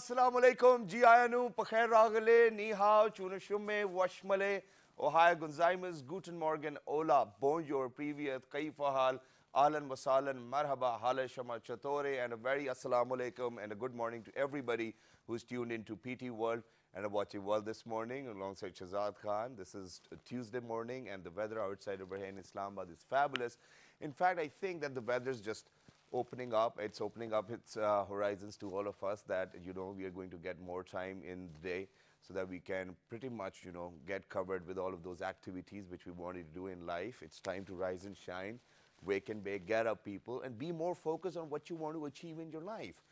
assalamu alaikum, Jiayanu, Pakhair Ragale, Ni Hao, Chunashume, Washmale, Ohio Gonzaimas, Guten Morgen, Ola, Bonjour, Privyat, Kaifahal, Ahlan Wasalan, Marhaba, Hale Shama Chatore, and a very assalamu alaikum and a good morning to everybody who's tuned into PT World and watching World this morning alongside Shazad Khan. This is a Tuesday morning and the weather outside over here in Islamabad is fabulous. In fact, I think that the weather's just opening up. It's opening up its horizons to all of us that, we are going to get more time in the day so that we can pretty much, get covered with all of those activities which we wanted to do in life. It's time to rise and shine, wake and bake, get up people, and be more focused on what you want to achieve in your life.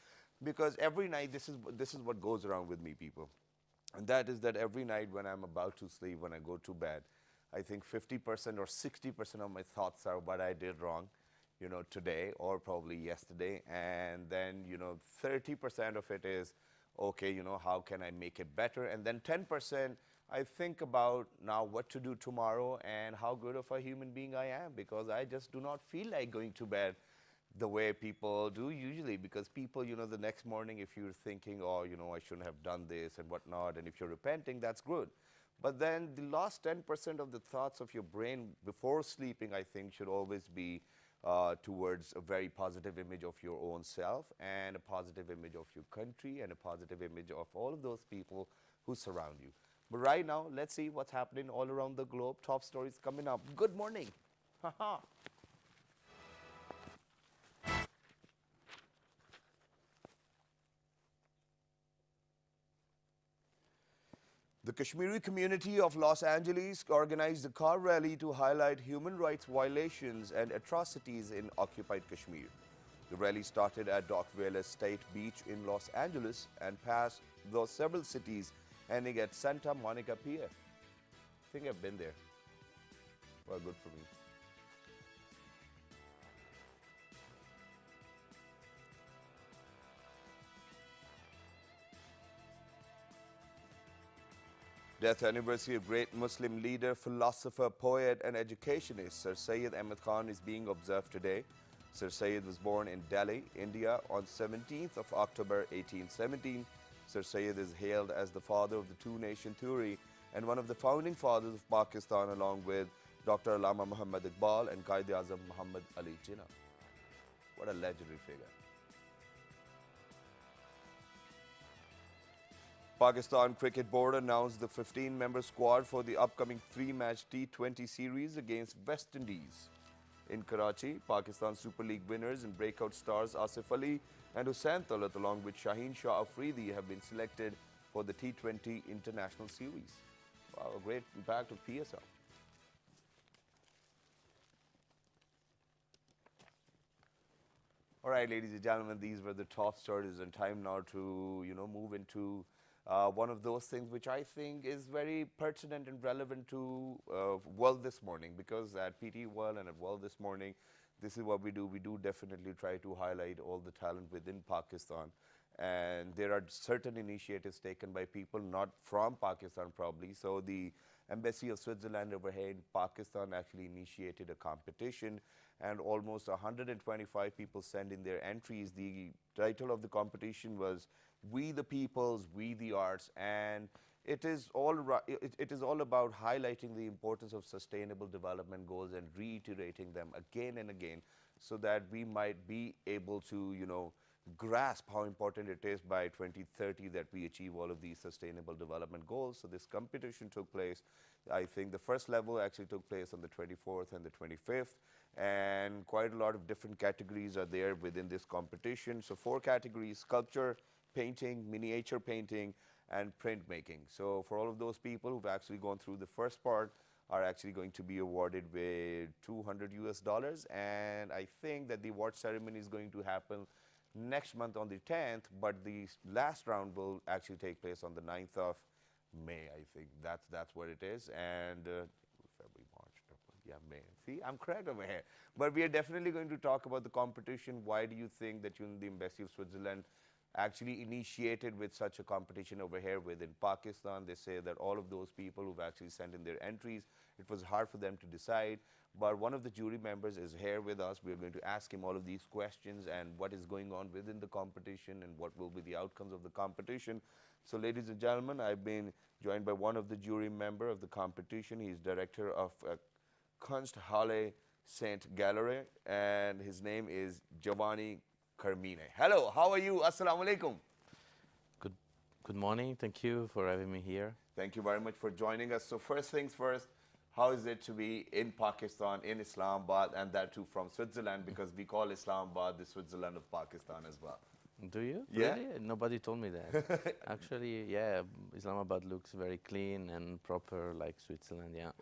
Because every night, this is what goes around with me, people. And that is that every night when I'm about to sleep, when I go to bed, I think 50% or 60% of my thoughts are what I did wrong, today or probably yesterday. And then, 30% of it is, okay, how can I make it better? And then 10%, I think about now what to do tomorrow and how good of a human being I am, because I just do not feel like going to bed the way people do usually, because people, the next morning, if you're thinking, oh, I shouldn't have done this and whatnot, and if you're repenting, that's good. But then the last 10% of the thoughts of your brain before sleeping, I think, should always be towards a very positive image of your own self and a positive image of your country and a positive image of all of those people who surround you. But right now, let's see what's happening all around the globe. Top stories coming up. Good morning. Haha. The Kashmiri community of Los Angeles organized a car rally to highlight human rights violations and atrocities in occupied Kashmir. The rally started at Dock Vale State Beach in Los Angeles and passed through several cities, ending at Santa Monica Pier. I think I've been there. Well, good for me. Death anniversary of great Muslim leader, philosopher, poet and educationist Sir Syed Ahmad Khan is being observed today. Sir Syed was born in Delhi, India on 17th of October 1817. Sir Syed is hailed as the father of the two-nation theory and one of the founding fathers of Pakistan, along with Dr. Allama Muhammad Iqbal and Qaid-e-Azam Muhammad Ali Jinnah. What a legendary figure. Pakistan Cricket Board announced the 15-member squad for the upcoming 3-match T20 series against West Indies. In Karachi, Pakistan Super League winners and breakout stars Asif Ali and Hussain Talat along with Shaheen Shah Afridi have been selected for the T20 International Series. Wow, a great impact of PSL. All right, ladies and gentlemen, these were the top stories, and time now to, move into one of those things which I think is very pertinent and relevant to World This Morning, because at PT World and at World This Morning, this is what we do. We do definitely try to highlight all the talent within Pakistan. And there are certain initiatives taken by people not from Pakistan probably. So the Embassy of Switzerland over here in Pakistan actually initiated a competition, and almost 125 people sent in their entries. The title of the competition was We the Peoples, We the Arts, and it is all about highlighting the importance of sustainable development goals and reiterating them again and again, so that we might be able to, grasp how important it is by 2030 that we achieve all of these sustainable development goals. So this competition took place, I think the first level actually took place on the 24th and the 25th, and quite a lot of different categories are there within this competition. So 4 categories: sculpture, painting, miniature painting, and printmaking. So for all of those people who've actually gone through the first part are actually going to be awarded with $200 US, and I think that the award ceremony is going to happen next month on the 10th, but the last round will actually take place on the 9th of May. I think that's what it is. And February, March, April, yeah, May. See, I'm correct over here. But we are definitely going to talk about the competition. Why do you think that the Embassy of Switzerland actually initiated with such a competition over here within Pakistan? They say that all of those people who've actually sent in their entries, it was hard for them to decide. but one of the jury members is here with us. We're going to ask him all of these questions and what is going on within the competition and what will be the outcomes of the competition. So ladies and gentlemen, I've been joined by one of the jury member of the competition. He's director of Kunsthalle Saint Gallery, and his name is Giovanni Carmine. Hello, how are you? Assalamu alaikum. Good morning. Thank you for having me here. Thank you very much for joining us. So first things first, how is it to be in Pakistan, in Islamabad, and that too from Switzerland, because we call Islamabad the Switzerland of Pakistan as well. Do you? Yeah. Really? Nobody told me that. Actually, yeah, Islamabad looks very clean and proper like Switzerland, yeah.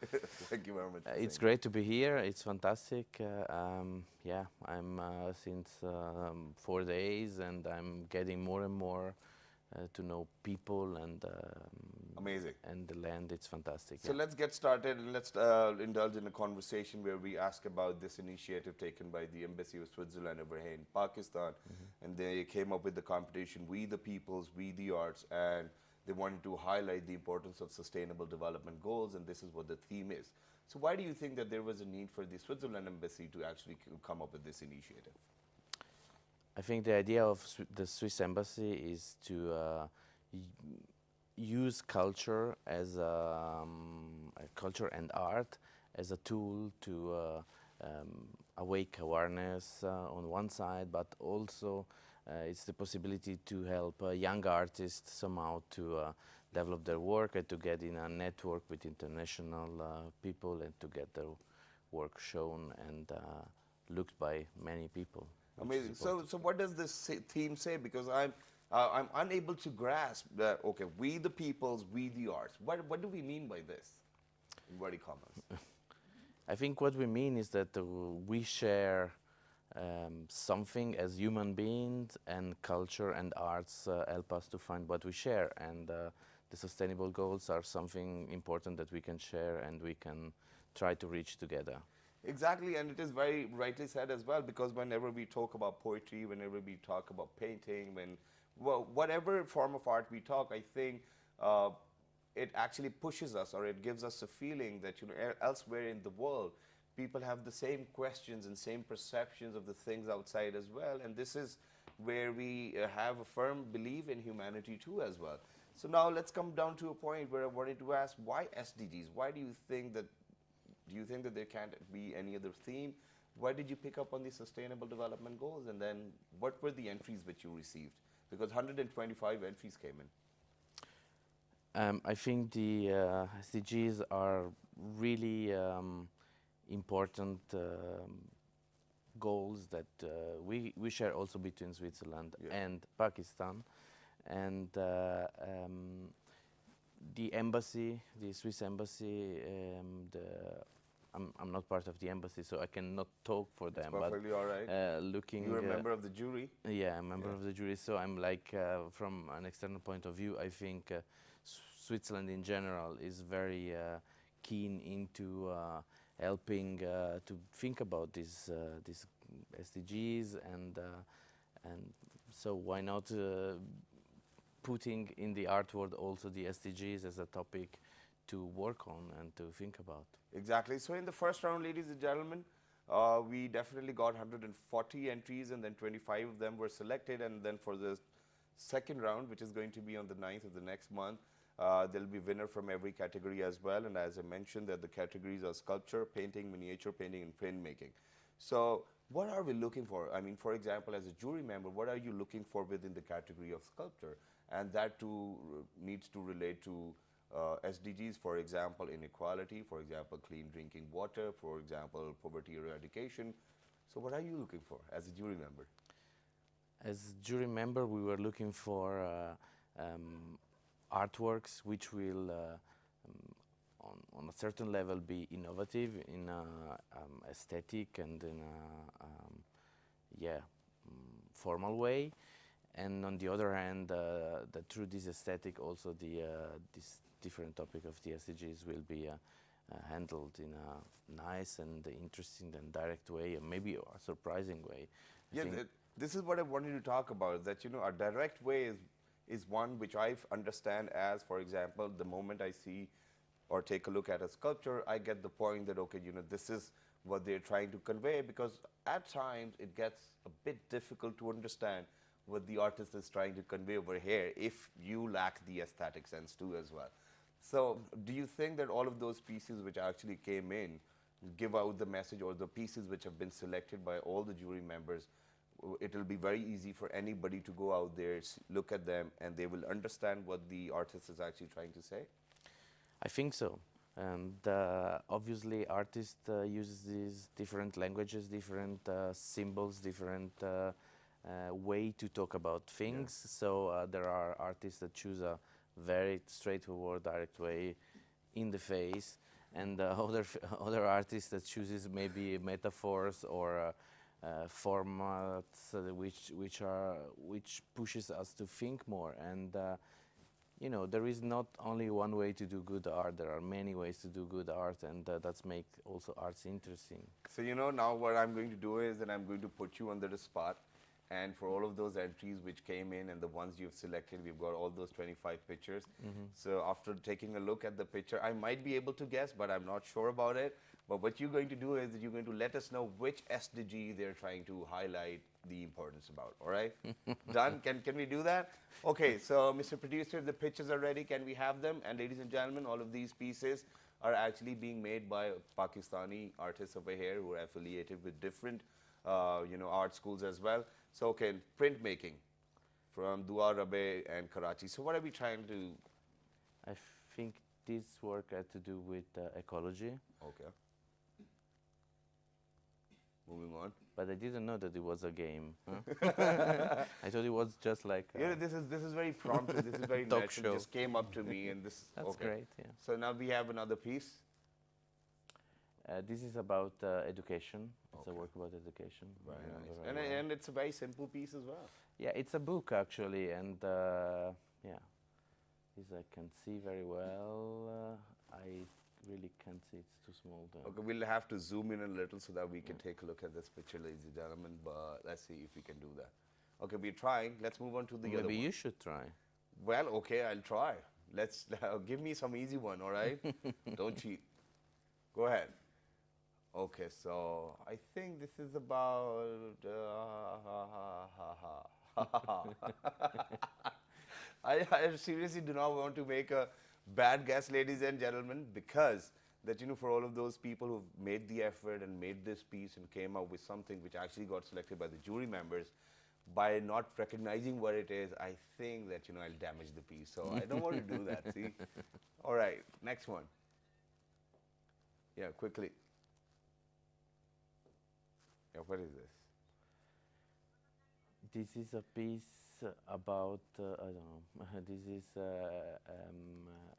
Thank you very much. It's great to be here. It's fantastic. Yeah, I'm since 4 days and I'm getting more and more to know people and amazing. And the land. It's fantastic. So let's get started and let's indulge in a conversation where we ask about this initiative taken by the Embassy of Switzerland over here in Pakistan. And they came up with the competition, We the Peoples, We the Arts, and they wanted to highlight the importance of sustainable development goals, and this is what the theme is. So why do you think that there was a need for the Switzerland Embassy to actually come up with this initiative? I think the idea of the Swiss Embassy is to use culture as culture and art as a tool to awake awareness on one side, but also it's the possibility to help young artists somehow to develop their work and to get in a network with international people and to get their work shown and looked by many people. Amazing. So what does this theme say? Because I'm unable to grasp that. Okay, we the peoples, we the arts. What do we mean by this? Inverted commas. I think what we mean is that we share something as human beings, and culture and arts help us to find what we share. And the sustainable goals are something important that we can share and we can try to reach together. Exactly, and it is very rightly said as well, because whenever we talk about poetry, whenever we talk about painting, whatever form of art we talk, I think it actually pushes us, or it gives us a feeling that elsewhere in the world, people have the same questions and same perceptions of the things outside as well, and this is where we have a firm belief in humanity too as well. So now let's come down to a point where I wanted to ask, why SDGs? Why do you think that there can't be any other theme? Why did you pick up on the Sustainable Development Goals? And then what were the entries which you received? Because 125 entries came in. I think the SDGs are really important goals that we share also between Switzerland and Pakistan. And the embassy, the Swiss embassy, I'm not part of the embassy, so I cannot talk for them. It's perfectly all right. Looking, you're a member of the jury. Yeah, I'm a member of the jury. So I'm like, from an external point of view, I think Switzerland in general is very keen into helping to think about these SDGs, and so why not putting in the art world also the SDGs as a topic to work on and to think about. Exactly. So in the first round, ladies and gentlemen, we definitely got 140 entries, and then 25 of them were selected. And then for the second round, which is going to be on the 9th of the next month, there'll be winner from every category as well. And as I mentioned, that the categories are sculpture, painting, miniature painting, and printmaking. So what are we looking for? I mean, for example, as a jury member, what are you looking for within the category of sculpture? And that too needs to relate to SDGs, for example, inequality, for example, clean drinking water, for example, poverty eradication. So what are you looking for as a jury member? As a jury member, we were looking for artworks which will, on a certain level, be innovative in aesthetic and in a formal way. And on the other hand, that through this aesthetic, also this different topic of the SDGs will be handled in a nice and interesting and direct way, and maybe a surprising way. Yeah, this is what I wanted to talk about, that, a direct way is one which I understand as, for example, the moment I see or take a look at a sculpture, I get the point that, okay, this is what they're trying to convey, because at times it gets a bit difficult to understand what the artist is trying to convey over here if you lack the aesthetic sense too as well. So do you think that all of those pieces which actually came in give out the message, or the pieces which have been selected by all the jury members, it will be very easy for anybody to go out there, look at them, and they will understand what the artist is actually trying to say? I think so. And obviously, artists uses these different languages, different symbols, different way to talk about things. So there are artists that choose a very straightforward, direct way in the face, and other artists that chooses maybe metaphors or formats which pushes us to think more. And you know, there is not only one way to do good art. There are many ways to do good art, and that's make also arts interesting. So, you know, now what I'm going to do is that I'm going to put you under the spot. And for all of those entries which came in and the ones you've selected, we've got all those 25 pictures. So after taking a look at the picture, I might be able to guess, but I'm not sure about it. But what you're going to do is that you're going to let us know which SDG they're trying to highlight the importance about, all right? Done? Can we do that? Okay, so Mr. Producer, the pictures are ready. Can we have them? And ladies and gentlemen, all of these pieces are actually being made by Pakistani artists over here who are affiliated with different art schools as well. So, okay, printmaking from Dua Rabe and Karachi. So what are we trying to do? I think this work had to do with ecology. Okay. Moving on. But I didn't know that it was a game. Huh? I thought it was just like this is very prompt. This is very talk natural. show. Just came up to me, and this. That's okay. great. Yeah. So now we have another piece. This is about education. It's a Okay. work about education. Very I remember nice. very well. And it's a very simple piece as well. Yeah, it's a book actually, and yeah, this I can see very well. I really can't see; it's too small. Okay, we'll have to zoom in a little so that we can take a look at this picture, ladies and gentlemen. But let's see if we can do that. Okay, we're trying. Let's move on to the other Maybe one. you should try. Well, okay, I'll try. Let's give me some easy one, all right? Don't cheat. Go ahead. Okay, so I think this is about. I seriously do not want to make a bad guess, ladies and gentlemen, because that, you know, for all of those people who've made the effort and made this piece and came up with something which actually got selected by the jury members, by not recognizing what it is, I think that, you know, I'll damage the piece. So I don't want to do that, see? All right, next one. Yeah, quickly. Yeah, what is this? This is a piece about I don't know. This is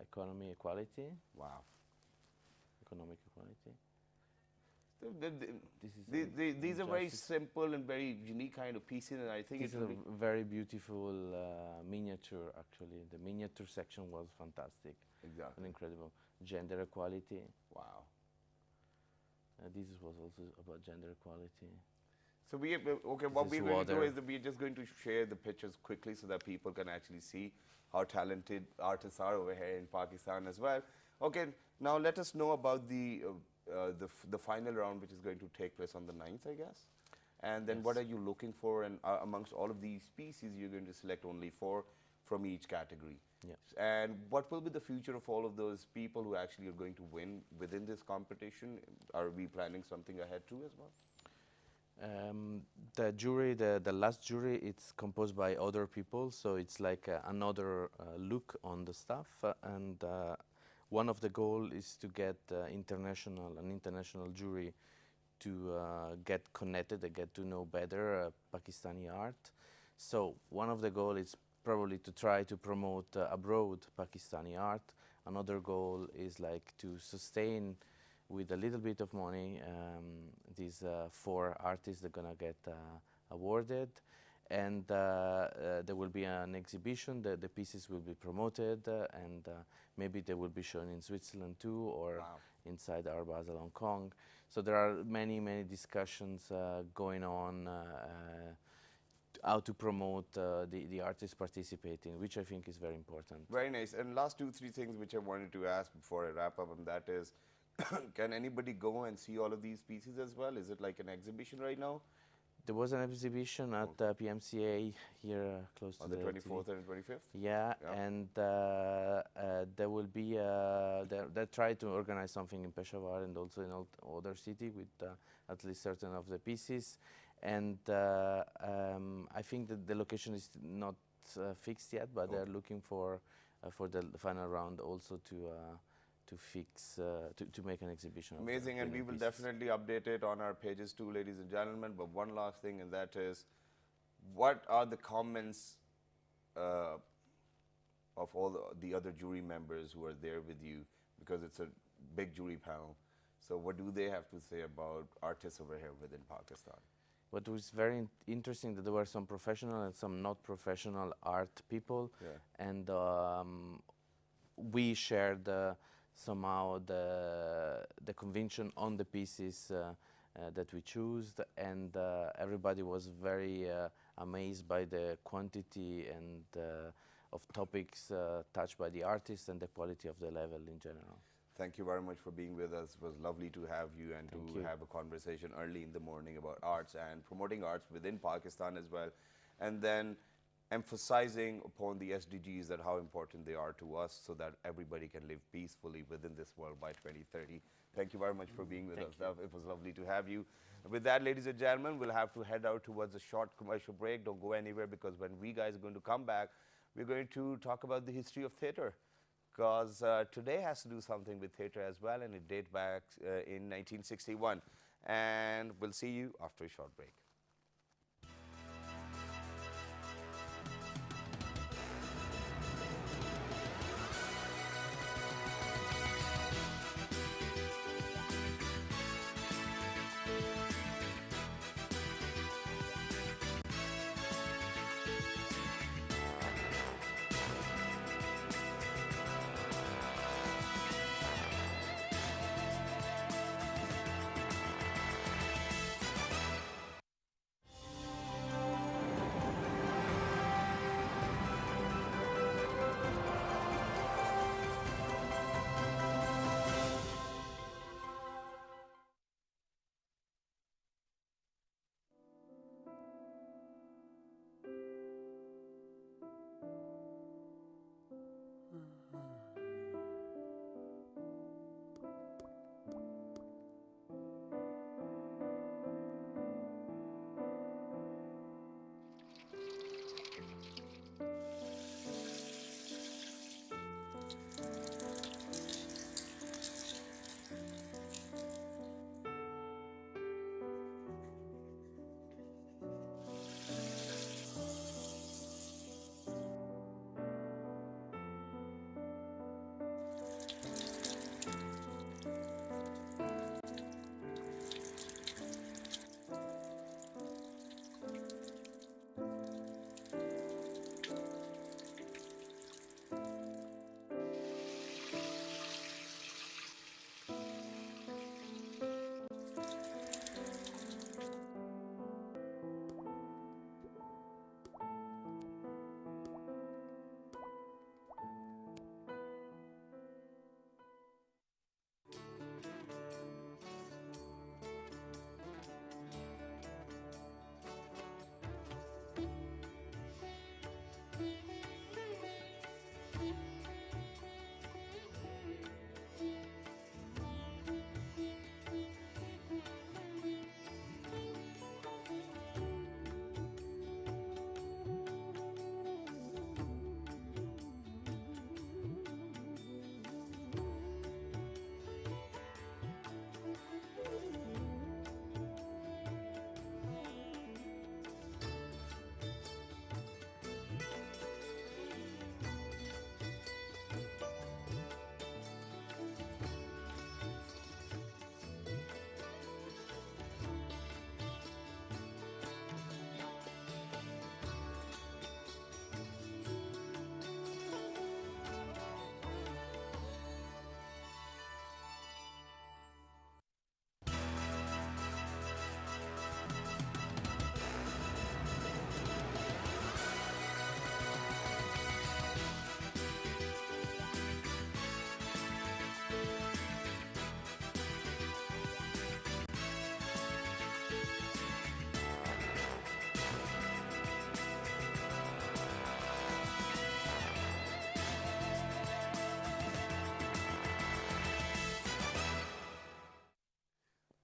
economy equality. Wow. Economic equality. These are very simple and very unique kind of pieces, and I think It's it's a very beautiful miniature. Actually, the miniature section was fantastic exactly. and incredible. Gender equality. Wow. This was also about gender equality. So okay. What This is we're going to do water. is that we're just going to share the pictures quickly so that people can actually see how talented artists are over here in Pakistan as well. Okay. Now let us know about the final round, which is going to take place on the 9th, I guess. And then what Yes. are you looking for? And amongst all of these species, you're going to select only 4 from each category. Yeah. And what will be the future of all of those people who actually are going to win within this competition? Are we planning something ahead too as well? The jury, the last jury, it's composed by other people, so it's like another look on the stuff. And one of the goal is to get an international jury to get connected and get to know better Pakistani art. So one of the goal is probably to try to promote abroad Pakistani art. Another goal is like to sustain with a little bit of money these 4 artists that are gonna get awarded, and there will be an exhibition. The pieces will be promoted, and maybe they will be shown in Switzerland too, or Wow. inside Art Basel, Hong Kong. So there are many discussions going on how to promote the artists participating, which I think is very important. Very nice. And last 2-3 things which I wanted to ask before I wrap up, and that is, Can anybody go and see all of these pieces as well? Is it like an exhibition right now? There was an exhibition at PMCA here close to On the the 24th TV. and 25th? Yeah, Yeah. and there will be they try to organize something in Peshawar and also in other city with at least certain of the pieces, and I think that the location is not fixed yet, but they're looking for the final round also to fix to make an exhibition. Amazing, and we will definitely update it on our pages too, ladies and gentlemen. But one last thing, and that is, what are the comments of all the other jury members who are there with you? Because it's a big jury panel. So what do they have to say about artists over here within Pakistan? What was very interesting that there were some professional and some not professional art people, and we shared somehow the convention on the pieces that we chose, and everybody was very amazed by the quantity and of topics touched by the artists and the quality of the level in general. Thank you very much for being with us. It was lovely to have you and to have a conversation early in the morning about arts and promoting arts within Pakistan as well. And then emphasizing upon the SDGs, that how important they are to us so that everybody can live peacefully within this world by 2030. Thank you very much for being with us. It was lovely to have you. With that, ladies and gentlemen, we'll have to head out towards a short commercial break. Don't go anywhere, because when we guys are going to come back, we're going to talk about the history of theatre. Because today has to do something with theatre as well, and it dates back in 1961. And we'll see you after a short break.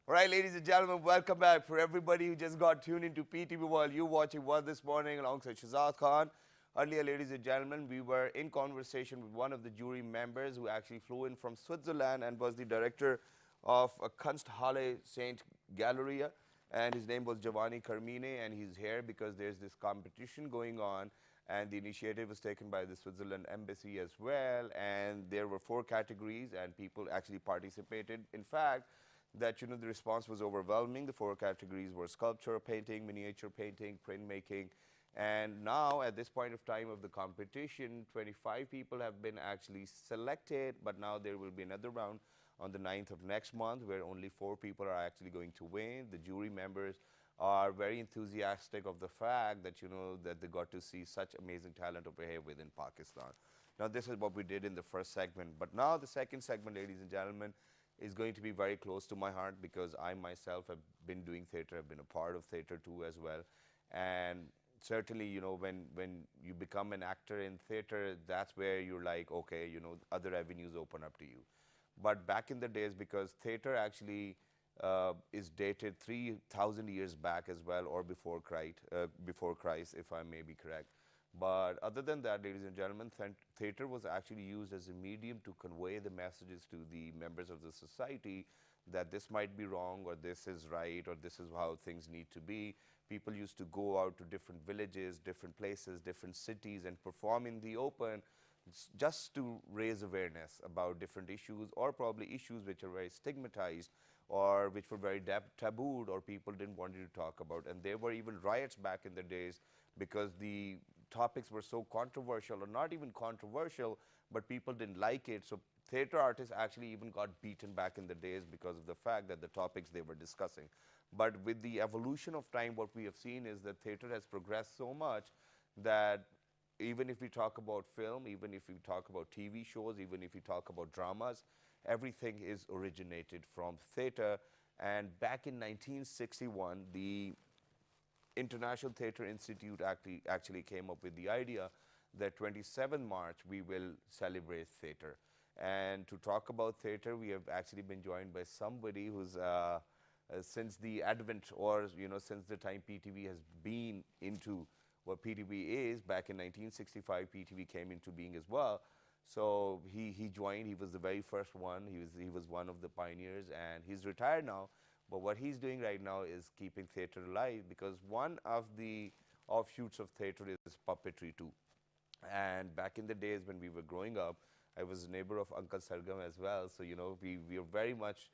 All right, ladies and gentlemen, welcome back. For everybody who just got tuned into PTV while you watching What This Morning alongside Shazad Khan. Earlier, ladies and gentlemen, we were in conversation with one of the jury members who actually flew in from Switzerland and was the director of Kunsthalle St. Galleria. And his name was Giovanni Carmine, and he's here because there's this competition going on. And the initiative was taken by the Switzerland Embassy as well. And there were 4 categories, and people actually participated. In fact, that the response was overwhelming. The 4 categories were sculpture, painting, miniature painting, printmaking. And now, at this point of time of the competition, 25 people have been actually selected, but now there will be another round on the 9th of next month where only 4 people are actually going to win. The jury members are very enthusiastic of the fact that, that they got to see such amazing talent over here within Pakistan. Now, this is what we did in the first segment. But now the second segment, ladies and gentlemen, is going to be very close to my heart because I myself have been doing theatre. I've been a part of theatre too as well. And certainly, when you become an actor in theatre, that's where you're like, okay, other avenues open up to you. But back in the days, because theatre actually is dated 3,000 years back as well, or before Christ, if I may be correct. But other than that, ladies and gentlemen, theatre was actually used as a medium to convey the messages to the members of the society that this might be wrong, or this is right, or this is how things need to be. People used to go out to different villages, different places, different cities, and perform in the open just to raise awareness about different issues, or probably issues which are very stigmatized or which were very tabooed or people didn't want you to talk about. And there were even riots back in the days because the topics were so controversial, or not even controversial, but people didn't like it. So theatre artists actually even got beaten back in the days because of the fact that the topics they were discussing. But with the evolution of time, what we have seen is that theatre has progressed so much that even if we talk about film, even if we talk about TV shows, even if we talk about dramas, everything is originated from theatre. And back in 1961, the International Theatre Institute actually came up with the idea that 27 March we will celebrate theatre. And to talk about theatre, we have actually been joined by somebody who's since the advent, or since the time PTV has been into what PTV is. Back in 1965, PTV came into being as well. So he joined. He was the very first one. He was one of the pioneers, and he's retired now. But what he's doing right now is keeping theatre alive, because one of the offshoots of theatre is puppetry too. And back in the days when we were growing up, I was a neighbor of Uncle Sargam as well. So we are very much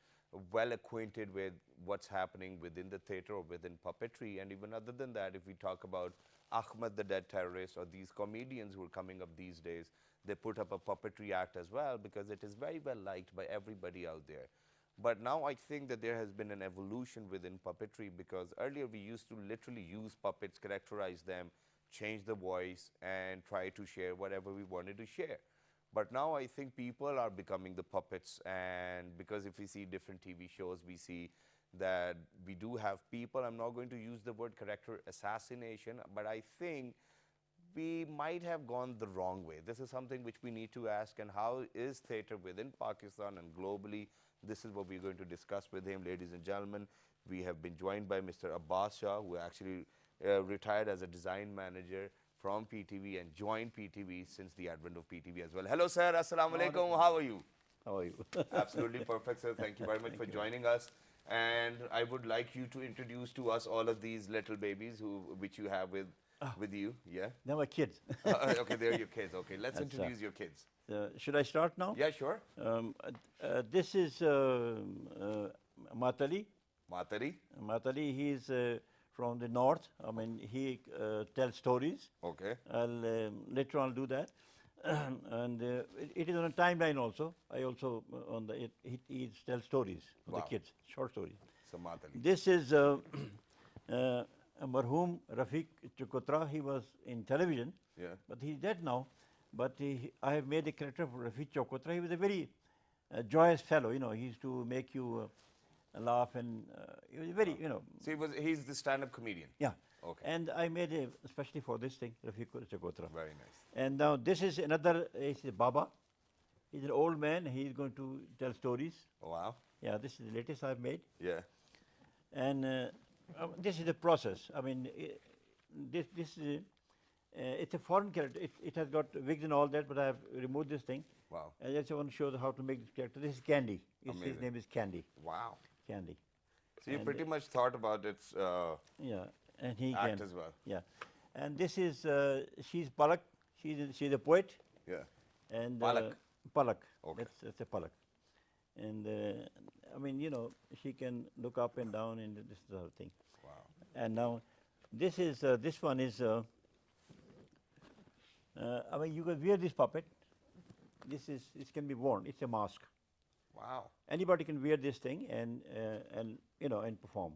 well acquainted with what's happening within the theatre or within puppetry. And even other than that, if we talk about Ahmed the Dead Terrorist, or these comedians who are coming up these days, they put up a puppetry act as well, because it is very well liked by everybody out there. But now I think that there has been an evolution within puppetry, because earlier we used to literally use puppets, characterize them, change the voice, and try to share whatever we wanted to share. But now I think people are becoming the puppets, and because if we see different TV shows, we see that we do have people, I'm not going to use the word character assassination, but I think we might have gone the wrong way. This is something which we need to ask, and how is theatre within Pakistan and globally? This is what we're going to discuss with him, ladies and gentlemen. We have been joined by Mr. Abbas Shah, who actually retired as a design manager from PTV and joined PTV since the advent of PTV as well. Hello, sir. Assalamu alaikum. How are you? How are you? Absolutely perfect, sir. Thank you very much for joining us. And I would like you to introduce to us all of these little babies which you have with you. Yeah. They're my kids. Okay, they're your kids. Okay, let's introduce your kids. Should I start now? Yeah, sure. This is Matali. Matari. Matali, he's from the north. I mean, he tells stories. Okay. Later on I'll do that. And it is on a timeline also. I also, he tells stories for the kids, short stories. So Matali. This is Marhum Rafiq Chukotra. He was in television, but he's dead now. But I have made a character for Rafiq Chukotra. He was a very joyous fellow, he used to make you laugh, and he was very, So he's the stand-up comedian? Yeah. Okay. And I made especially for this thing, Rafiq Chukotra. Very nice. And now this is another, he's a Baba. He's an old man. He's going to tell stories. Oh, wow. Yeah, this is the latest I've made. Yeah. And this is the process. I mean, this is it's a foreign character. It has got wigs and all that, but I have removed this thing. Wow. I just want to show how to make this character. This is Candy. His name is Candy. Wow. Candy. So you pretty much thought about its Yeah, and he act can. as well. Yeah, and this is she's Palak. She's a poet. Yeah. And Palak. Palak. Okay. That's a Palak. And I mean, you know, she can look up and down, and this is the whole thing. Wow. And now, this is this one is. I mean, you can wear this puppet. This can be worn. It's a mask. Wow. Anybody can wear this thing and you know and perform.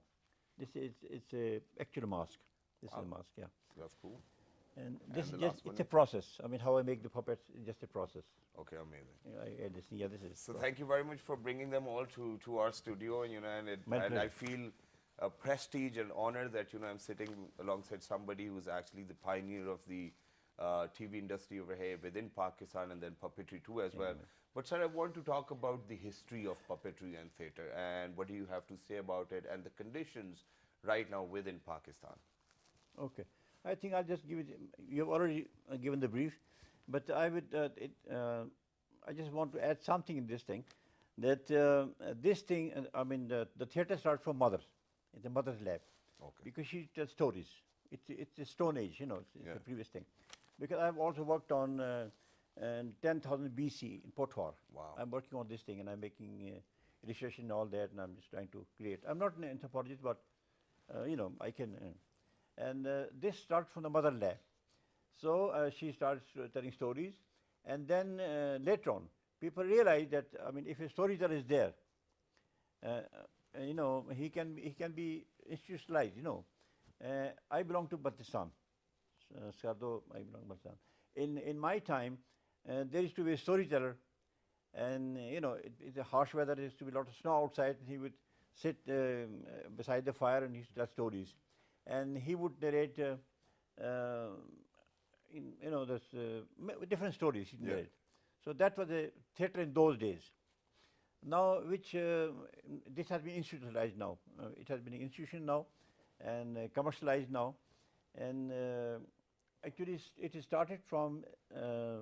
This is it's a actual mask. This is a mask, yeah. That's cool. And this is the just last one it's a process. I mean, how I make the puppets is just a process. Okay, amazing. You know, I add this. Yeah, this is. So thank you very much for bringing them all to our studio, and My and I pleasure. feel a prestige and honor that I'm sitting alongside somebody who's actually the pioneer of the TV industry over here within Pakistan, and then puppetry too as well. But sir, I want to talk about the history of puppetry and theatre, and what do you have to say about it, and the conditions right now within Pakistan. Okay. I think I'll just give it. You've already given the brief, but I would. I just want to add something in this thing, that this thing. I mean, the theatre starts from mother. It's a mother's lab, Okay. because she tells stories. It's a Stone Age, you know. It's Yeah. the previous thing. Because I've also worked on 10,000 BC in Potwar. Wow. I'm working on this thing, and I'm making research and all that, and I'm just trying to create. I'm not an anthropologist, but you know, I can. And this starts from the mother lab. So she starts telling stories, and then later on, people realize that, I mean, if a storyteller is there, you know, he can be institutionalized. You know, I belong to Pakistan. Sardo, I belong to Pakistan. In my time, there used to be a storyteller, and you know, it's a harsh weather. There used to be a lot of snow outside, and he would sit beside the fire and he used to tell stories, and he would narrate, you know, this different stories. He'd narrate. So that was a theatre in those days. Now, which this has been institutionalized now. It has been an institution now, and commercialized now, and actually it is started from. I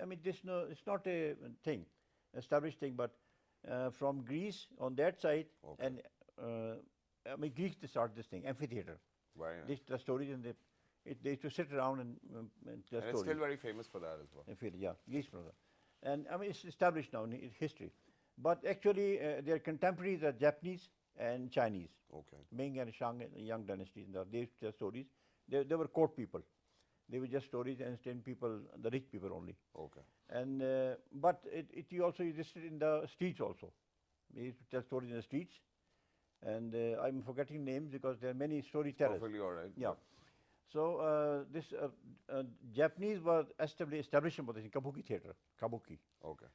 mean, this it's not a thing, established thing, but from Greece on that side, Okay. and I mean, Greeks they start this thing, amphitheater. Very nice. They tell stories, and they used to sit around and tell And stories. it's still very famous for that as well. Amphitheater, yeah, Greece brother. And I mean, it's established now in history. But actually, their contemporaries are Japanese and Chinese. Okay. Ming and Shang, Yang dynasties, and they used to tell stories. They were court people. They were just stories and entertain people, the rich people only. Okay. And but it also existed in the streets also. They used to tell stories in the streets. And I'm forgetting names because there are many storytellers. Perfectly all right. Yeah. So this Japanese was establishing what they Kabuki theatre, Kabuki. Okay.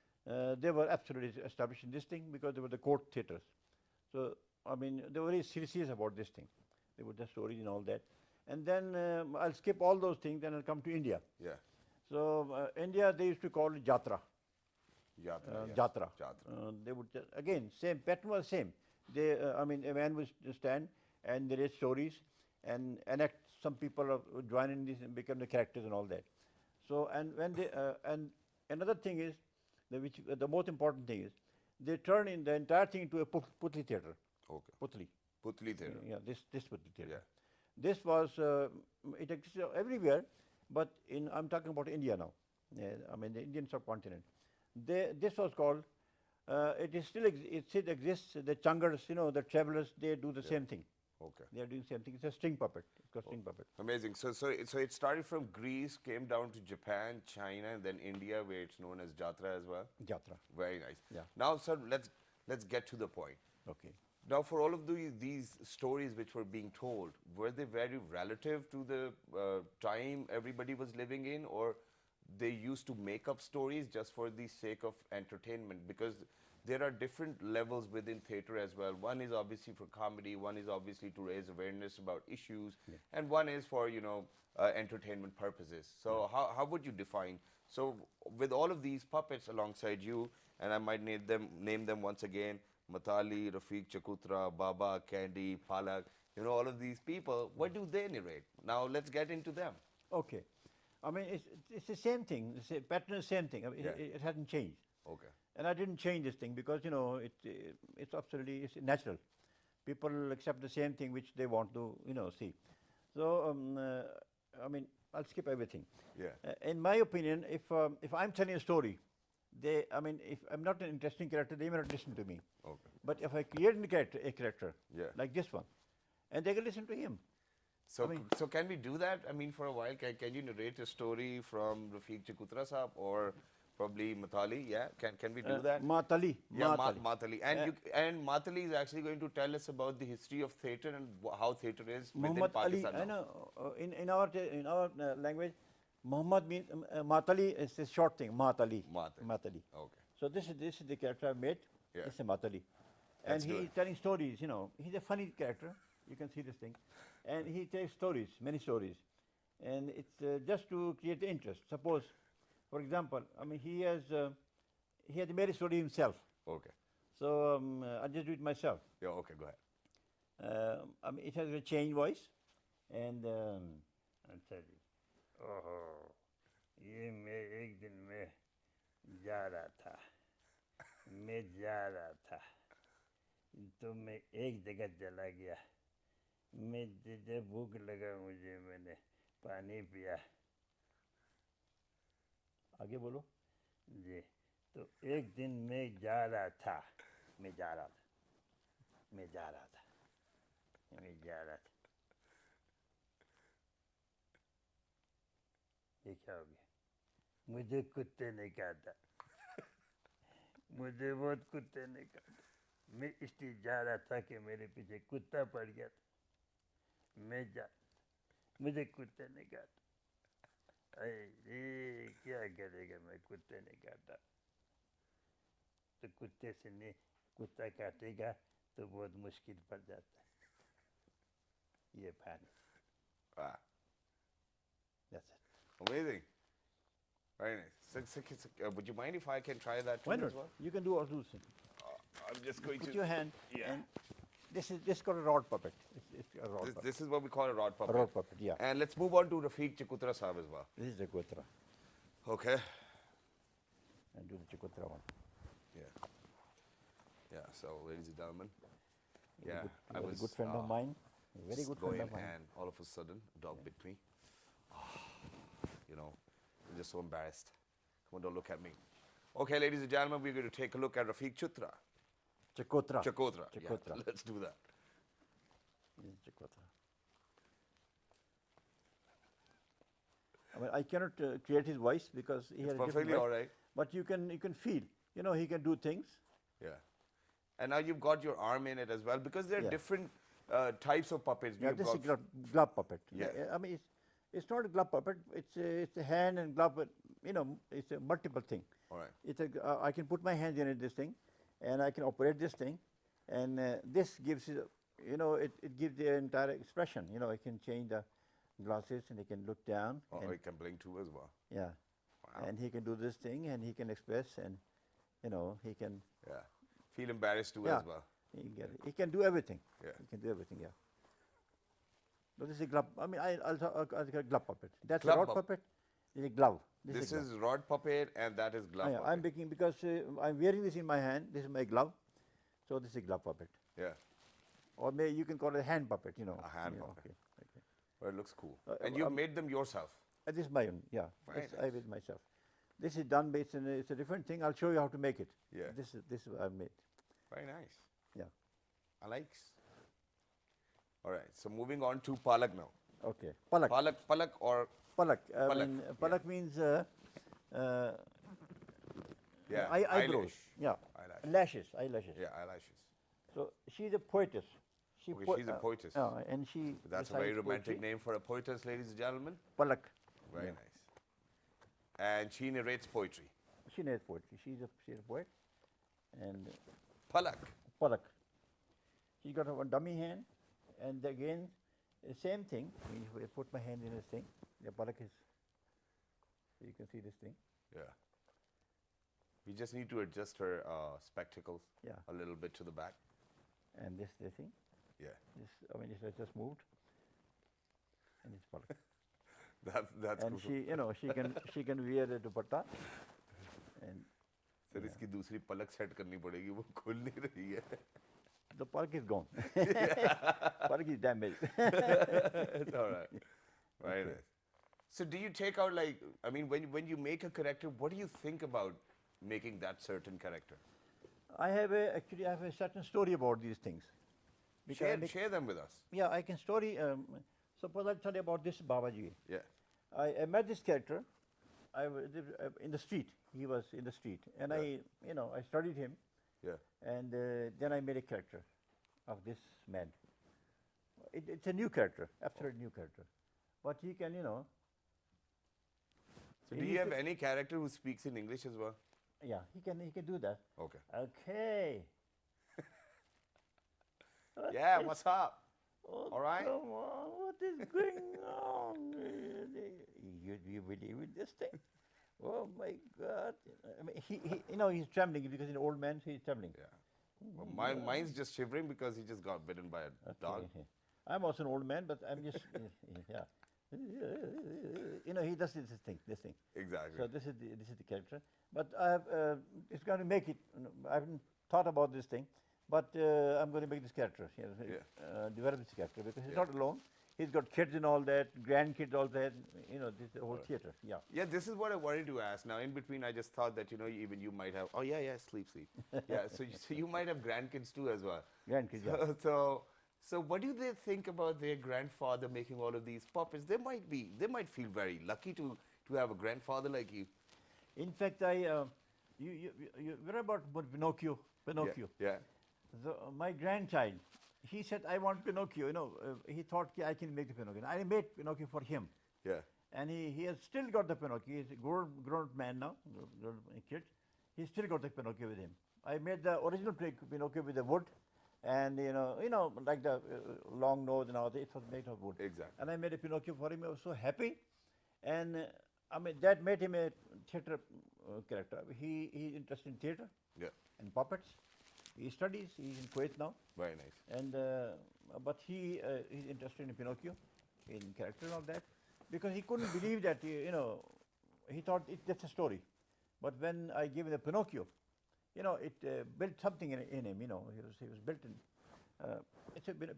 They were absolutely establishing this thing because they were the court theatres. So I mean, they were very serious about this thing. They would tell stories and all that. And then I'll skip all those things. Then I'll come to India. Yeah. So India, they used to call it Jatra. Yatra. Yeah. Jatra. Jatra. They would again same pattern was same. They I mean, a man would stand and narrate stories and enact. Some people would join in this and become the characters and all that. So and when they and another thing is the most important thing is they turn in the entire thing into a Putli theatre. Okay. Putli. Putli theatre. Yeah, this Putli theatre. Yeah. This was it existed everywhere, but I'm talking about India now. I mean the Indian subcontinent. This was called. It still exists. The Changars, you know, the travelers, they do the same thing. Okay. They are doing the same thing. It's a string puppet. It's called string puppet. Amazing. So it started from Greece, came down to Japan, China, and then India, where it's known as Jatra as well. Jatra. Very nice. Yeah. Now, sir, let's get to the point. Okay. Now, for all of these stories which were being told, were they very relative to the time everybody was living in, or they used to make up stories just for the sake of entertainment? Because there are different levels within theatre as well. One is obviously for comedy, one is obviously to raise awareness about issues, and one is for, entertainment purposes. So how would you define? So with all of these puppets alongside you, and I might name them once again, Matali, Rafiq Chakutra, Baba, Candy, Palak, you know, all of these people, what do they narrate? Now let's get into them. Okay. I mean, it's the same thing. The same pattern is the same thing. I mean, Yeah. it hasn't changed. Okay. And I didn't change this thing because, you know, it's absolutely it's natural. People accept the same thing which they want to, you know, see. So, I mean, I'll skip everything. Yeah. In my opinion, if I'm telling a story, I mean, if I'm not an interesting character, they may not listen to me. Okay. But if I create a character Yeah. like this one, and they can listen to him. So, so can we do that? I mean, for a while, can you narrate a story from Rafiq Chakutra Saab or probably Matali? Yeah, can we do that? Matali. Yeah, Matali. Matali. And Matali is actually going to tell us about the history of theatre and how theatre is within Muhammad Ali, Pakistan. I know, in our language, Muhammad means Matali is a short thing. Matali. Matali. Okay. So this is the character I made. Yeah. It's a Matali, That's and good. he's telling stories. You know, he's a funny character. You can see this thing, and he tells stories, many stories, and it's just to create the interest. Suppose, for example, I mean, he has made a story himself. Okay. So I'll just do it myself. Yeah. Okay. Go ahead. I mean, it has a change voice, and I'll tell you. ओहो ये मैं एक दिन में जा रहा था तो मैं एक जगह चला गया मैं जब भूख लगा मुझे मैंने पानी पिया आगे बोलो जी तो एक दिन मैं जा रहा था ये क्या हो गया मुझे कुत्ते ने काटा मुझे बहुत कुत्ते ने काटा मैं इसलिए जा रहा था कि मेरे पीछे कुत्ता पड़ गया था मुझे कुत्ते ने काटा अरे क्या करेगा मैं कुत्ते ने काटा तो कुत्ते से नहीं कुत्ता काटेगा तो बहुत मुश्किल पड़ जाता है ये पानी Wow. That's it. Amazing. Very nice. Would you mind if I can try that too Why as not? well? You can do all those things. I'm just going Put to... your hand. Yeah. And this is called a rod puppet. It's a rod puppet. This is what we call a rod puppet. A rod puppet, yeah. And let's move on to Rafiq Chakutra Saab as well. This is the Chakutra. Okay. And do the Chakutra one. Yeah. Yeah. So, ladies and gentlemen. He's Yeah. a good friend of mine. A very good friend of mine. And all of a sudden, a dog bit me. You know, I'm just so embarrassed. Come on, don't look at me. Okay, ladies and gentlemen, we're going to take a look at Rafiq Chakutra. Chakutra. Chakutra. Chakutra. Yeah, let's do that. This is Chakutra. I mean, I cannot create his voice because he has a different Perfectly voice. all right. But you can feel. You know, he can do things. Yeah. And now you've got your arm in it as well because there are Yeah. different types of puppets. Yeah, We've this is got glove puppet. Yeah. I mean, it's not a glove puppet. It's a hand and glove. But, you know, it's a multiple thing. All right. It's I can put my hands in this thing, and I can operate this thing, and this gives you know it gives the entire expression. You know, I can change the glasses, and he can look down. Oh, and he can blink too as well. yeah, Wow. and he can do this thing, and he can express, and you know he can. Yeah. Feel embarrassed too Yeah. as well. He can do everything. Yeah. He can do everything. Yeah. So this is a glove. I mean, I'll glove puppet. That's Glove a rod puppet. puppet. This is a glove. This a glove. is rod puppet and that is glove Yeah, puppet. I'm making because I'm wearing this in my hand. This is my glove, so this is a glove puppet. Yeah. Or maybe you can call it a hand puppet. You know. A hand Yeah, puppet. Okay. Well, it looks cool. And you've made them yourself. This is my own. Yeah. Very This nice. I did myself. This is done based on it's a different thing. I'll show you how to make it. Yeah. This is what I've made. Very nice. Yeah. I likes. All right. So moving on to Palak now. Okay. Palak. Palak or Palak. Palak, Palak means yeah, eyebrows. eyelash. Yeah. Eyelash. Eyelashes. Yeah, eyelashes. So she's a poetess. Okay, she's a poetess. And she. That's a recites very romantic poetry. name for a poetess, ladies and gentlemen. Palak. Very Yeah. nice. And she narrates poetry. She knows poetry. She's a poet. And Palak. Palak. She got a dummy hand, and again, the same thing. I put my hand in this thing. The Palak is. You can see this thing. Yeah. We just need to adjust her spectacles Yeah. a little bit to the back. And this thing. Yeah, I mean, it's just moved. And it's Palak. that's And cool. she can wear the dupatta. And sir इसकी दूसरी पलक set करनी पड़ेगी, वो खुल नहीं रही है. the Palak is gone. Palak is damaged. It's all right. Very nice. So do you take out, like, I mean, when you make a character, what do you think about making that certain character? Actually, I have a certain story about these things. Because Share them with us. Yeah, I can story. Suppose I'll tell you about this Babaji. Yeah. I met this character. I was in the street. He was in the street, and I studied him, Yeah. and then I made a character of this man. It's a new character, absolutely new character, but he can, So do you have any character who speaks in English as well? Yeah, he can do that. Okay. Okay. Yeah, what's up? Oh, All right. come on, what is going on? You believe in this thing? Oh my God! I mean, he's trembling because he's an old man, so he's trembling. Yeah. Well, mine's just shivering because he just got bitten by a dog. Okay. I'm also an old man, but I'm just yeah. He does this thing. Exactly. So this is the character. But it's going to make it. I haven't thought about this thing, but I'm going to make this character. Develop this character because he's not alone. He's got kids and all that, grandkids, all that. This whole theater. Yeah. Yeah, this is what I wanted to ask. Now, in between, I just thought that even you might have. Oh yeah, sleep. Yeah. So you might have grandkids too as well. Grandkids. Yeah. So what do they think about their grandfather making all of these puppets? They might feel very lucky to have a grandfather like you. In fact, you read about Pinocchio? Pinocchio. Yeah. My grandchild, he said, I want Pinocchio. He thought I can make the Pinocchio. I made Pinocchio for him. Yeah. And he has still got the Pinocchio. He's a grown man now, grown kid. He's still got the Pinocchio with him. I made the original Pinocchio with the wood, and like the long nose and all that. It was made of wood. Exactly. And I made a Pinocchio for him. I was so happy, and I mean that made him a theater character. He's interested in theater. Yeah. And puppets. He studies. He's in Kuwait now. Very nice. And but he's interested in Pinocchio, in character and all that, because he couldn't believe that he thought it's just a story. But when I gave him the Pinocchio, it built something in him. He was built in.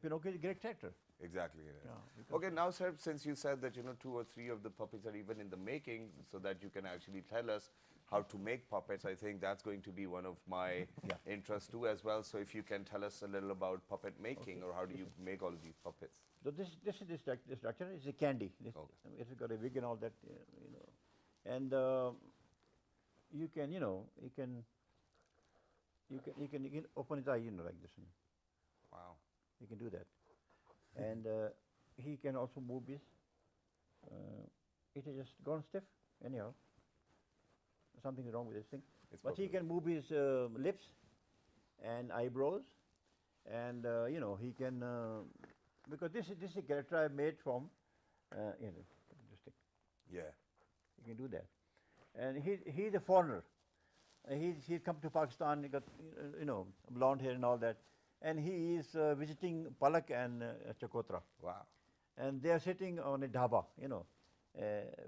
Pinocchio is a great character. Exactly. Yeah, Okay, now, sir, since you said that 2 or 3 of the puppets are even in the making, so that you can actually tell us how to make puppets, I think that's going to be one of my interests too as well. So if you can tell us a little about puppet making, or how do you make all of these puppets? So this is the structure. It's a candy. It's got a wig and all that, and you can open his eye, like this. Wow. You can do that, and he can also move his. It has just gone stiff anyhow. Something is wrong with this thing. But he can move his lips and eyebrows, and he can because this is a character I made from this. Yeah. He can do that, and he's a foreigner. He's come to Pakistan. He got blonde hair and all that, and he is visiting Palak and Chakotra. Wow. And they are sitting on a dhaba,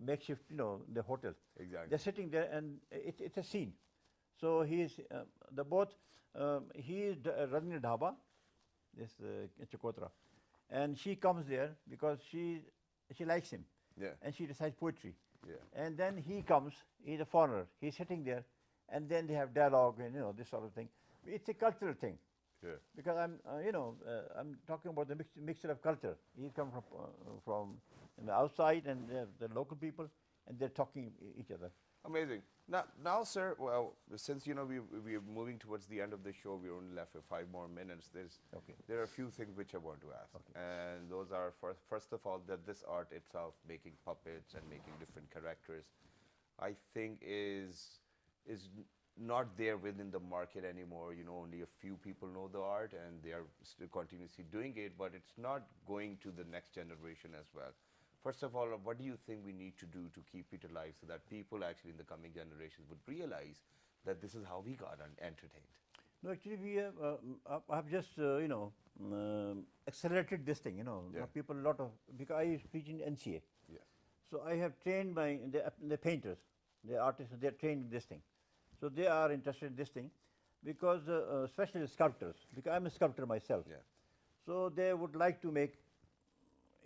makeshift, the hotel. Exactly. They're sitting there, and it's a scene. So he is he is running a dhaba, this Chakotra, and she comes there because she likes him. Yeah. And she recites poetry. Yeah. And then he comes. He's a foreigner. He's sitting there, and then they have dialogue and this sort of thing. It's a cultural thing. Yeah. Because I'm talking about the mixture of culture. He's come from the outside, and the local people, and they're talking each other. Amazing. Now, sir, well, since we're moving towards the end of the show, we're only left with 5 more minutes. There are a few things which I want to ask, and those are first of all that this art itself, making puppets and making different characters, I think is not there within the market anymore. Only a few people know the art, and they are still continuously doing it, but it's not going to the next generation as well. First of all, what do you think we need to do to keep it alive so that people actually in the coming generations would realize that this is how we got entertained? No, actually, we have. I've just accelerated this thing. Now people a lot of, because I teach in NCA. Yes. So I have trained the painters, the artists. They're trained in this thing, so they are interested in this thing, because especially the sculptors. Because I'm a sculptor myself. Yeah. So they would like to make,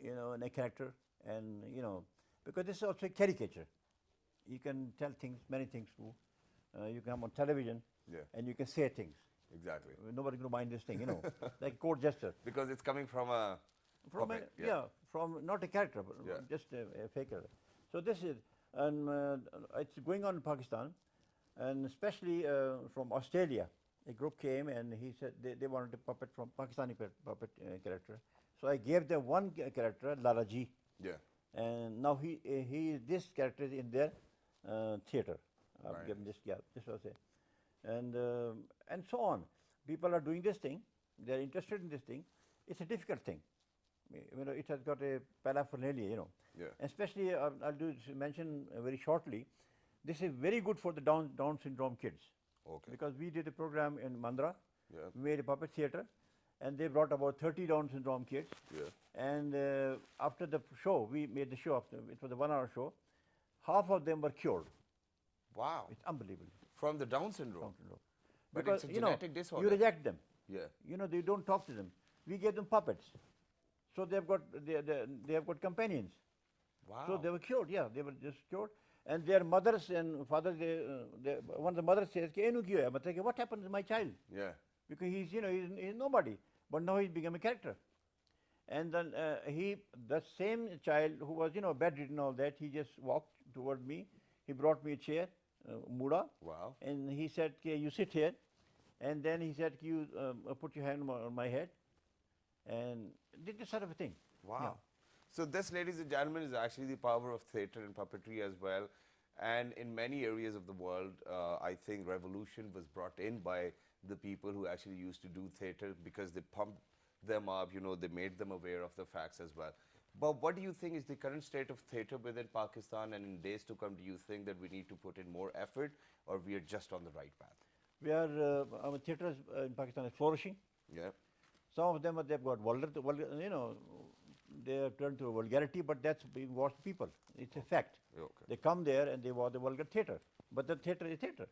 a character, and because this is also a caricature. You can tell things, many things too. You can come on television, Yeah. and you can say things. Exactly. Nobody's going to mind this thing, like court gesture. Because it's coming from a From puppet. from not a character, but Yeah. just a faker. So this is, and it's going on in Pakistan, and especially from Australia. A group came and he said they wanted a puppet from Pakistani puppet character. So I gave them one character, Lala Ji, Yeah. and now this character is in their theatre. I've Right. given this, this was it, and so on. People are doing this thing. They are interested in this thing. It's a difficult thing. It has got a paraphernalia. Yeah. Especially, I'll mention very shortly. This is very good for the Down syndrome kids. Okay. Because we did a program in Mandra. Yeah. We made a puppet theatre, and they brought about 30 Down syndrome kids. Yeah. And after the show, we made the show. It was a 1-hour show. Half of them were cured. Wow. It's unbelievable. From the Down syndrome. Down syndrome. But Because it's a genetic disorder. you reject them. Yeah. They don't talk to them. We gave them puppets, so they've got they have got companions. Wow. So they were cured. Yeah, they were just cured. And their mothers and fathers, one of the mothers says, "What happened to my child?" Yeah. Because he's nobody, but now he's become a character. And then the same child who was bedridden and all that, he just walked toward me. He brought me a chair, muda. Wow. And he said, "Okay, you sit here." And then he said, "You put your hand on my head," and did this sort of a thing. Wow. Yeah. So this, ladies and gentlemen, is actually the power of theatre and puppetry as well. And in many areas of the world, I think revolution was brought in by the people who actually used to do theatre, because they pumped them up, they made them aware of the facts as well. But what do you think is the current state of theatre within Pakistan, and in days to come, do you think that we need to put in more effort, or we are just on the right path? We are, our theatres in Pakistan is flourishing. Yeah. Some of them, they've got vulgar, they have turned to vulgarity, but that's being watched people. It's a fact. Okay. They come there and they watch the vulgar theatre. But the theatre is theatre,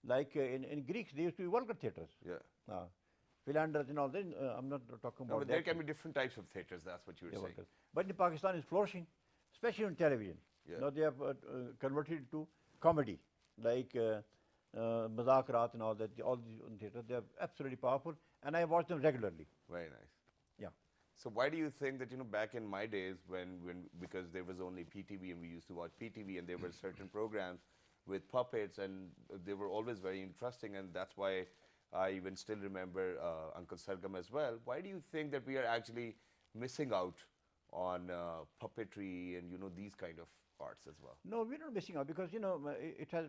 Like in Greeks, they used to be vulgar theatres. Yeah. Philanders and all that. I'm not talking No, about but that. there can be different types of theatres, that's what you were Yeah, saying. vulgar. But in Pakistan, it's flourishing, especially on television. Yeah. Now they have converted to comedy, like Mazak Raat and all that. All these theatres, they are absolutely powerful, and I watch them regularly. Very nice. Yeah. So why do you think that, back in my days because there was only PTV and we used to watch PTV, and there were certain programs with puppets, and they were always very interesting, and that's why I even still remember Uncle Sargam as well. Why do you think that we are actually missing out on puppetry and, these kind of arts as well? No, we're not missing out, because, it has,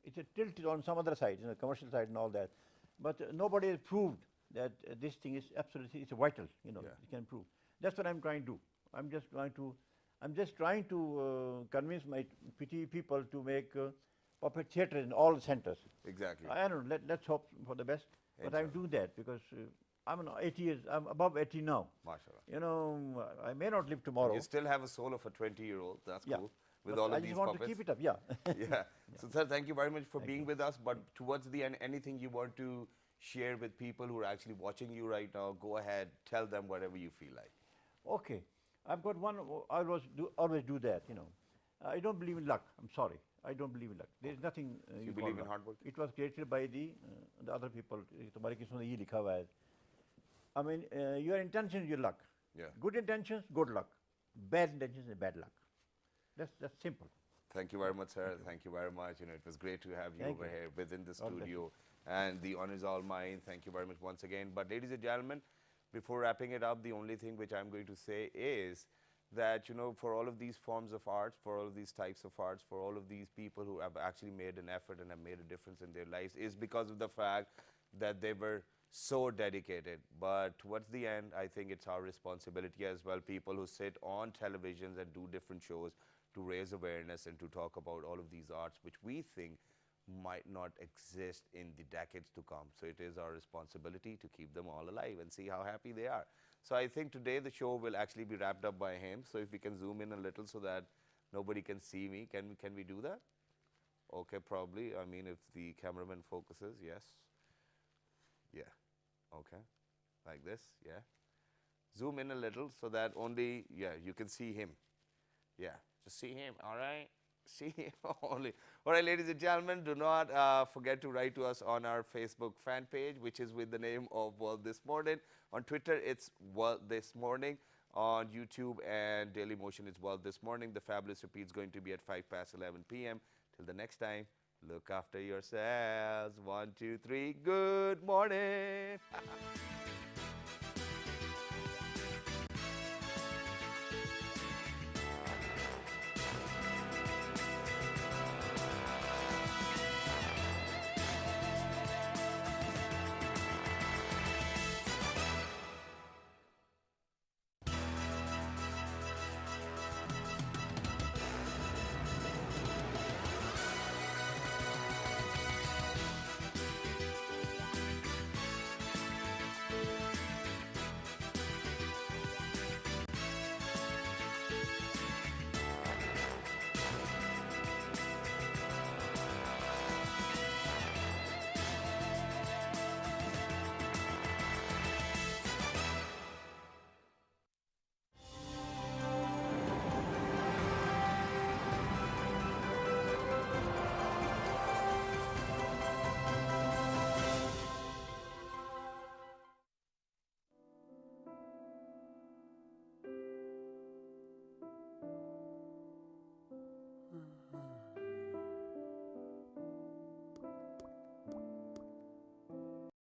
it's a tilt on some other side, commercial side and all that. But nobody has proved that this thing is absolutely, it's vital, Yeah. it can prove. That's what I'm trying to do. I'm just trying to convince my PT people to make puppet theatre in all centers. Exactly. I don't know, let's hope for the best. But I do that because I'm 80 years, I'm above 80 now. MashaAllah. I may not live tomorrow. You still have a soul of a 20-year-old. That's Yeah. cool. With But all I of these just want puppets. to keep it up, yeah. Yeah. So, sir, thank you very much for being with us. But towards the end, anything you want to share with people who are actually watching you right now, go ahead, tell them whatever you feel like. Okay. I've got one, I always do that, I don't believe in luck. I'm sorry. I don't believe in luck. There is nothing You call believe in luck. hard work? It was created by the other people. तुम्हारे किस्मों में ये लिखा हुआ है. I mean, your intentions, your luck. Yeah. Good intentions, good luck. Bad intentions, bad luck. That's simple. Thank you very much, sir. Thank you very much. It was great to have you Thank over you. here within the God bless studio. And the honor is all mine. Thank you very much once again. But ladies and gentlemen, before wrapping it up, the only thing which I'm going to say is that, for all of these forms of arts, for all of these types of arts, for all of these people who have actually made an effort and have made a difference in their lives, is because of the fact that they were so dedicated. But towards the end, I think it's our responsibility as well, people who sit on televisions and do different shows, to raise awareness and to talk about all of these arts which we think might not exist in the decades to come. So it is our responsibility to keep them all alive and see how happy they are. So I think today the show will actually be wrapped up by him. So if we can zoom in a little so that nobody can see me, can we do that? Okay, probably. I mean, if the cameraman focuses, yes. Yeah. Okay. Like this. Yeah. Zoom in a little so that only, yeah, you can see him. Yeah. Just see him. All right. See him only. All right, ladies and gentlemen, do not forget to write to us on our Facebook fan page, which is with the name of World This Morning. On Twitter, it's World This Morning. On YouTube and Daily Motion, it's World This Morning. The fabulous repeat is going to be at 11 p.m. Till the next time, look after yourselves. 1, 2, 3. Good morning.